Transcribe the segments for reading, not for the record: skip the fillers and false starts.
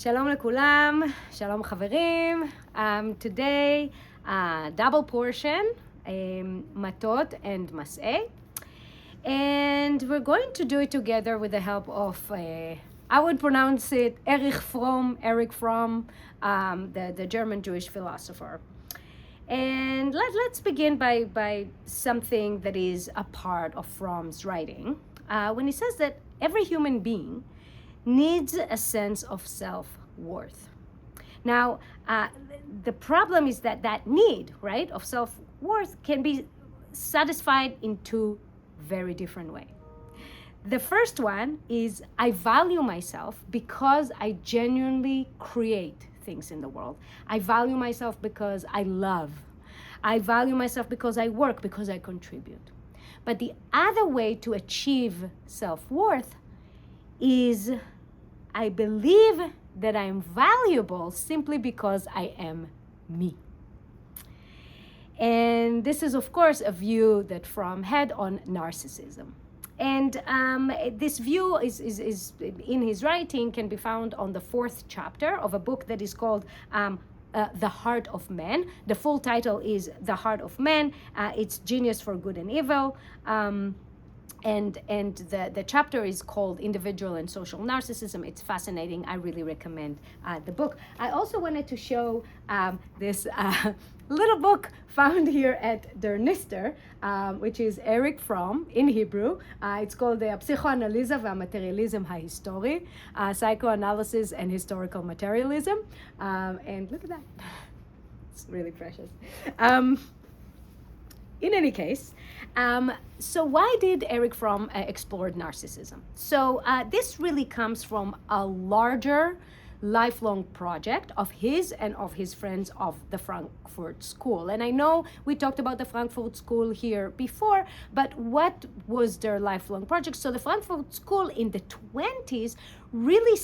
Shalom לכולם, shalom חברים. Today, double portion, Matot and Masei. And we're going to do it together with the help of, I would pronounce it Erich Fromm, the German Jewish philosopher. And let's begin by something that is a part of Fromm's writing, when he says that every human being needs a sense of self-worth. Now, the problem is that need, right, of self-worth can be satisfied in two very different ways. The first one is I value myself because I genuinely create things in the world. I value myself because I love. I value myself because I work, because I contribute. But the other way to achieve self-worth is I believe that I am valuable simply because I am me. And this is, of course, a view that Fromm had on narcissism. And this view is in his writing can be found on the 4th chapter of a book that is called The Heart of Man. The full title is The Heart of Man. It's Genius for Good and Evil. And the chapter is called Individual and Social Narcissism. It's fascinating. I really recommend the book. I also wanted to show this little book found here at Der Nister, which is Erich Fromm in Hebrew. It's called the Psychoanalyse והמטריאליזם ההיסטורי, Psychoanalysis and Historical Materialism. And look at that. It's really precious. In any case, so why did Erich Fromm explore narcissism? So this really comes from a larger lifelong project of his and of his friends of the Frankfurt School. And I know we talked about the Frankfurt School here before, but what was their lifelong project? So the Frankfurt School in the 20s really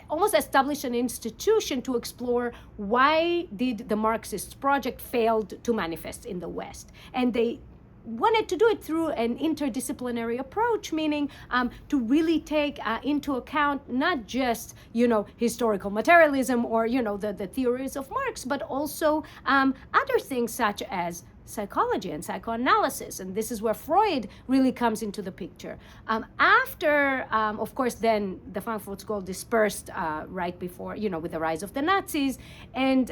almost established an institution to explore why did the Marxist project failed to manifest in the West. And they wanted to do it through an interdisciplinary approach, meaning to really take into account not just, historical materialism or, the theories of Marx, but also other things such as psychology and psychoanalysis. And this is where Freud really comes into the picture. After, of course, then the Frankfurt School dispersed right before, with the rise of the Nazis. And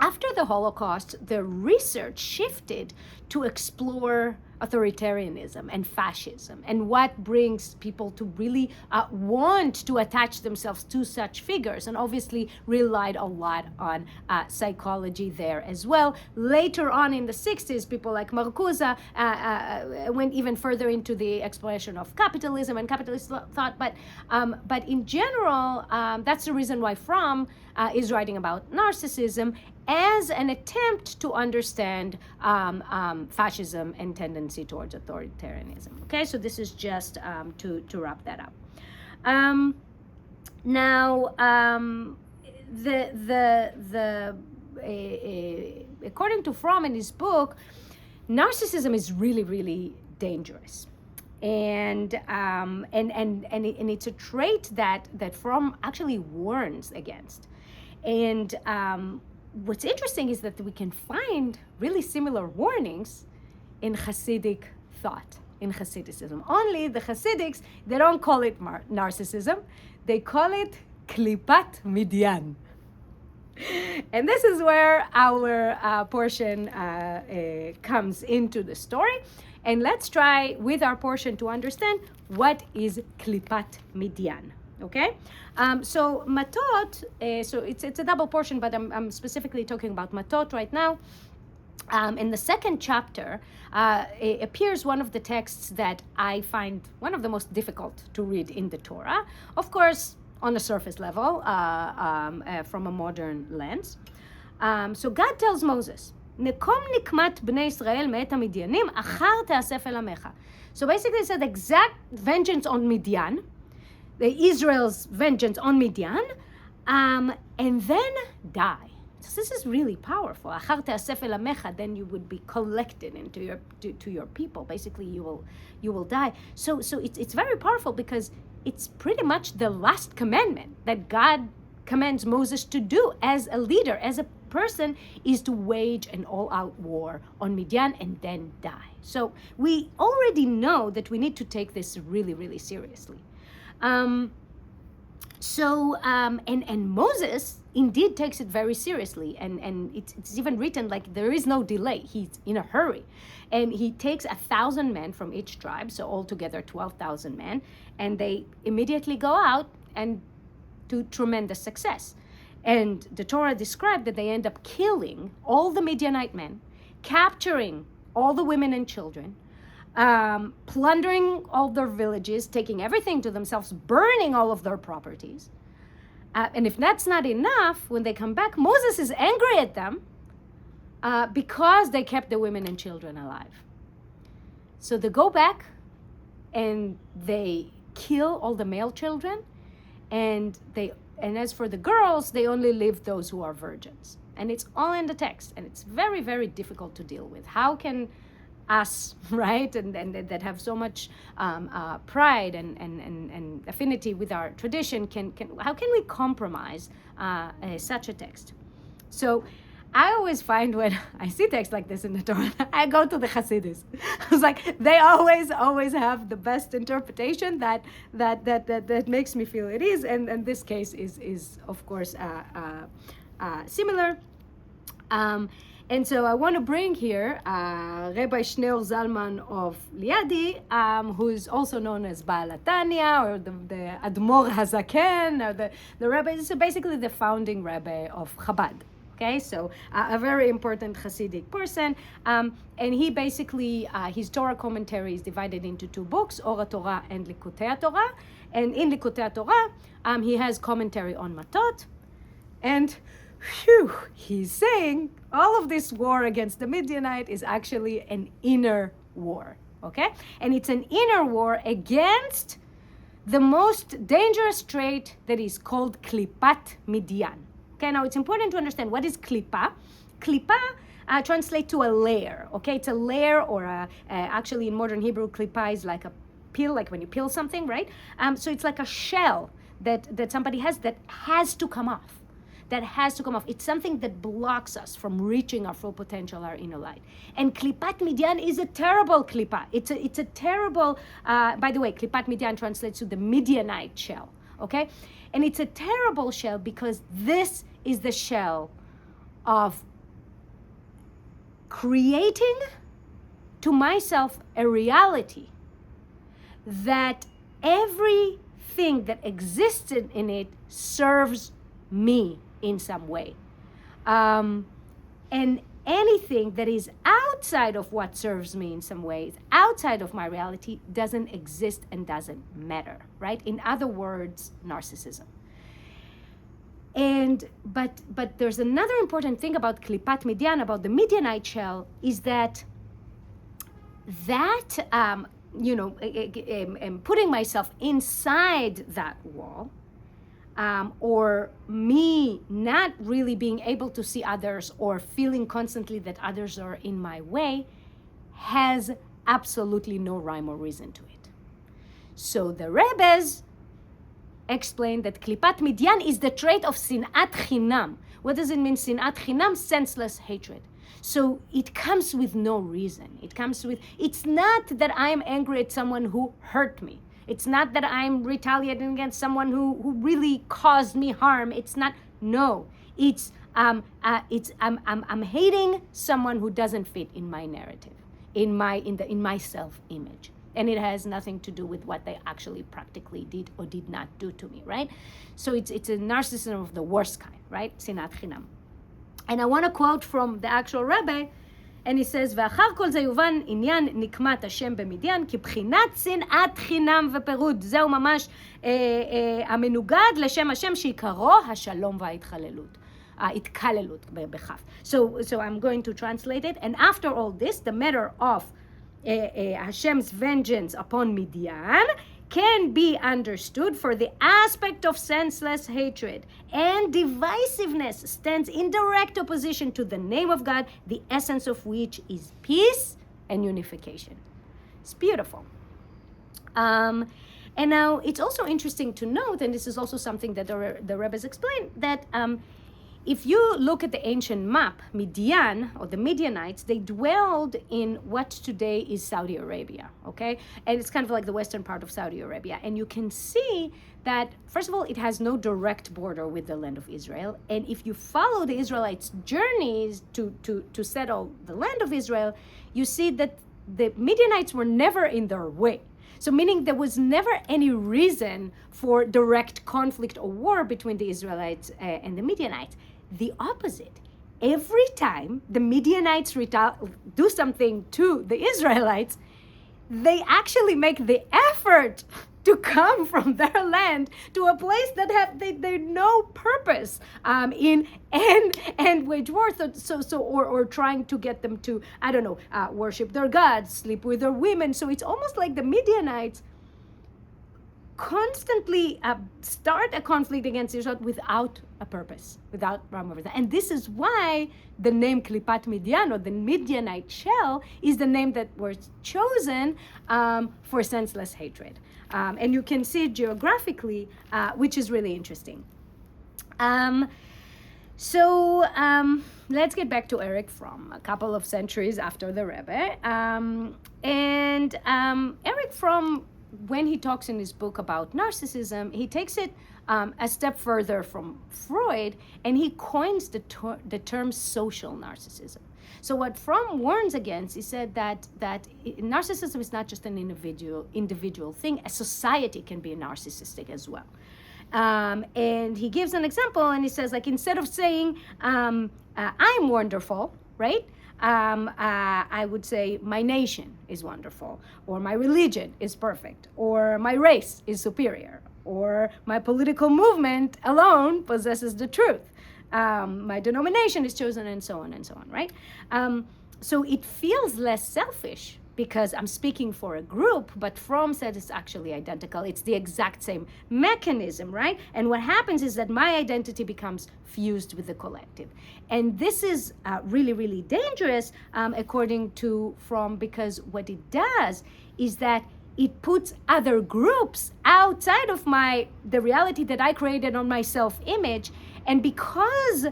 after the Holocaust, the research shifted to explore authoritarianism and fascism and what brings people to really want to attach themselves to such figures, and obviously relied a lot on psychology there as well. Later on in the 60s, people like Marcuse went even further into the exploration of capitalism and capitalist thought, but in general, that's the reason why Fromm is writing about narcissism as an attempt to understand fascism and tendency towards authoritarianism. Okay, so this is just to wrap that up. Now, according to Fromm in his book, narcissism is really, really dangerous. And it's a trait that Fromm actually warns against. And what's interesting is that we can find really similar warnings in Hasidic thought, in Hasidism. Only the Hasidics, they don't call it narcissism, they call it Klipat Midian. And this is where our portion comes into the story. And let's try with our portion to understand what is Klipat Midian. Okay, so Matot, so it's a double portion, but I'm specifically talking about Matot right now. In the 2nd chapter, it appears one of the texts that I find one of the most difficult to read in the Torah. Of course, on a surface level, from a modern lens. So God tells Moses, "Nekom nikmat bnei Israel me'et hamidyanim, achar te'asef el amecha." So basically, it said exact vengeance on Midian. Israel's vengeance on Midian, and then die. So this is really powerful. Then you would be collected into to your people. Basically, you will die. So it's very powerful because it's pretty much the last commandment that God commands Moses to do as a leader, as a person, is to wage an all-out war on Midian and then die. So we already know that we need to take this really, really seriously. And Moses indeed takes it very seriously, and it's even written like there is no delay. He's in a hurry, and he takes 1,000 men from each tribe, so altogether 12,000 men, and they immediately go out and to tremendous success. And the Torah described that they end up killing all the Midianite men, capturing all the women and children, plundering all their villages, taking everything to themselves, burning all of their properties. And if that's not enough, when they come back, Moses is angry at them because they kept the women and children alive. So they go back and they kill all the male children, and as for the girls, they only leave those who are virgins. And it's all in the text, and it's very, very difficult to deal with. How can us, right, and that have so much pride and affinity with our tradition, how can we compromise such a text? So I always find when I see texts like this in the Torah, I go to the Hasidis. I was like, they always have the best interpretation that makes me feel it is, and this case is of course similar. And so I want to bring here Rabbi Shneor Zalman of Liadi, who is also known as Baal HaTanya, or the Admor Hazaken, or the Rebbe. This is basically the founding Rebbe of Chabad. Okay, so a very important Hasidic person, and he basically, his Torah commentary is divided into two books, Or Torah and Likutei Torah, and in Likutei Torah, he has commentary on Matot, and he's saying all of this war against the Midianite is actually an inner war, okay? And it's an inner war against the most dangerous trait that is called Klipat Midian. Okay, now it's important to understand what is klipa. Klipa translates to a layer. Okay, it's a layer, or actually in modern Hebrew, klipa is like a peel, like when you peel something, right? So it's like a shell that somebody has that has to come off. That has to come off. It's something that blocks us from reaching our full potential, our inner light. And klipat Midian is a terrible klipa. It's a terrible. By the way, klipat Midian translates to the Midianite shell. Okay, and it's a terrible shell because this is the shell of creating to myself a reality that everything that existed in it serves me in some way. And anything that is outside of what serves me in some ways, outside of my reality, doesn't exist and doesn't matter, right? In other words, narcissism. But there's another important thing about Klipat Midian, about the Midianite shell, is that putting myself inside that wall, or me not really being able to see others or feeling constantly that others are in my way, has absolutely no rhyme or reason to it. So the Rebbes explain that Klipat Midian is the trait of Sinat Chinam. What does it mean, Sinat Chinam? Senseless hatred. So it comes with no reason. It's not that I am angry at someone who hurt me. It's not that I'm retaliating against someone who really caused me harm. It's not. No. I'm hating someone who doesn't fit in my narrative, in my self-image, and it has nothing to do with what they actually practically did or did not do to me, right? So it's a narcissism of the worst kind, right? Sinat Chinam. And I want to quote from the actual Rebbe. And he says, ואחר כל זה יובן עניין נקמת השם במדיין כבחינת שנאת חינם ופירוד. זהו ממש המנוגד לשם השם שעיקרו השלום וההתחללות. התקללות בכף. So I'm going to translate it. And after all this, the matter of Hashem's vengeance upon Midian can be understood for the aspect of senseless hatred and divisiveness stands in direct opposition to the name of God, the essence of which is peace and unification. It's beautiful. And now it's also interesting to note, and this is also something that the Rebbe's explained, that if you look at the ancient map, Midian, or the Midianites, they dwelled in what today is Saudi Arabia, okay? And it's kind of like the western part of Saudi Arabia. And you can see that, first of all, it has no direct border with the land of Israel. And if you follow the Israelites' journeys to settle the land of Israel, you see that the Midianites were never in their way. So meaning there was never any reason for direct conflict or war between the Israelites and the Midianites. The opposite. Every time the Midianites do something to the Israelites, they actually make the effort to come from their land to a place that have they no purpose in and wage war. Or trying to get them to, I don't know, worship their gods, sleep with their women. So it's almost like the Midianites constantly start a conflict against Israel without a purpose, without rhyme or reason. And this is why the name Klipat Midian, or the Midianite shell, is the name that was chosen for senseless hatred. And you can see it geographically, which is really interesting. So let's get back to Erich Fromm, a couple of centuries after the Rebbe. Erich Fromm, when he talks in his book about narcissism, he takes it a step further from Freud, and he coins the term social narcissism. So what Fromm warns against, he said that narcissism is not just an individual thing. A society can be narcissistic as well. And he gives an example, and he says, like, instead of saying, I'm wonderful, right? I would say my nation is wonderful, or my religion is perfect, or my race is superior, or my political movement alone possesses the truth. My denomination is chosen, and so on, right? So it feels less selfish because I'm speaking for a group, but Fromm said it's actually identical. It's the exact same mechanism, right? And what happens is that my identity becomes fused with the collective. And this is really, really dangerous, according to Fromm, because what it does is that it puts other groups outside of the reality that I created on my self-image. And because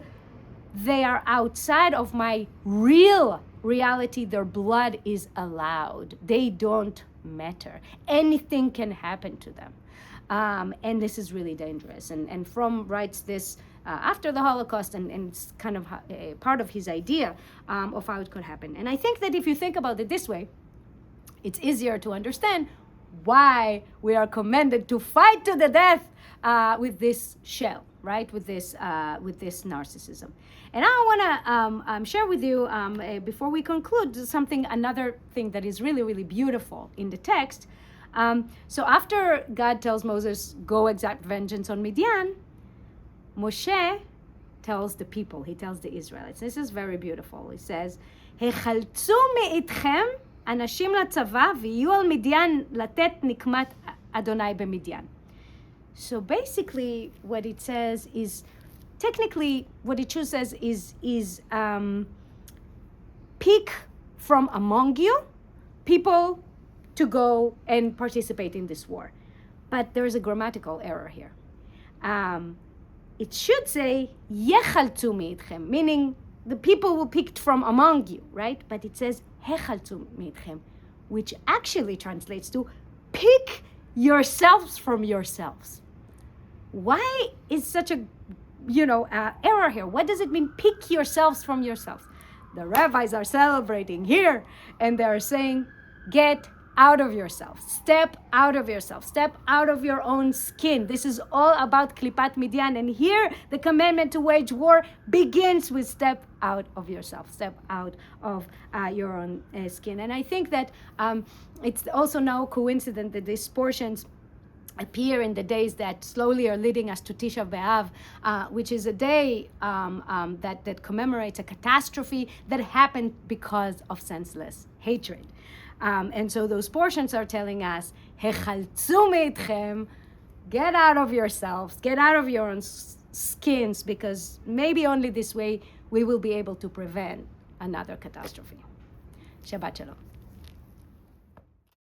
they are outside of my real reality, their blood is allowed. They don't matter. Anything can happen to them. And this is really dangerous. And Fromm writes this after the Holocaust, and it's kind of part of his idea of how it could happen. And I think that if you think about it this way, it's easier to understand why we are commanded to fight to the death with this shell, right? With this narcissism. And I want to share with you, before we conclude, another thing that is really, really beautiful in the text. So after God tells Moses, go exact vengeance on Midian, Moshe tells the people, he tells the Israelites. This is very beautiful. He says, "Hechaltzu me'itchem אנשים לצבא ויהיו על מדיין לתת נקמת אדוני במדיין." So basically what it says is, technically what it says is pick from among you people to go and participate in this war. But there's a grammatical error here. It should say יחלצו מאיתכם, meaning the people will pick from among you, right? But it says "hechaltu meitchem," which actually translates to pick yourselves from yourselves. Why is such a, error here? What does it mean, pick yourselves from yourselves? The rabbis are celebrating here, and they are saying, get out of yourself, step out of yourself, step out of your own skin. This is all about Klipat Midian, and here the commandment to wage war begins with step out of yourself, step out of your own skin. And I think that it's also no coincidence that these portions appear in the days that slowly are leading us to Tisha B'Av, which is a day that commemorates a catastrophe that happened because of senseless hatred. And so those portions are telling us, "Hechaltzu meitchem," get out of yourselves, get out of your own skins, because maybe only this way we will be able to prevent another catastrophe. Shabbat Shalom.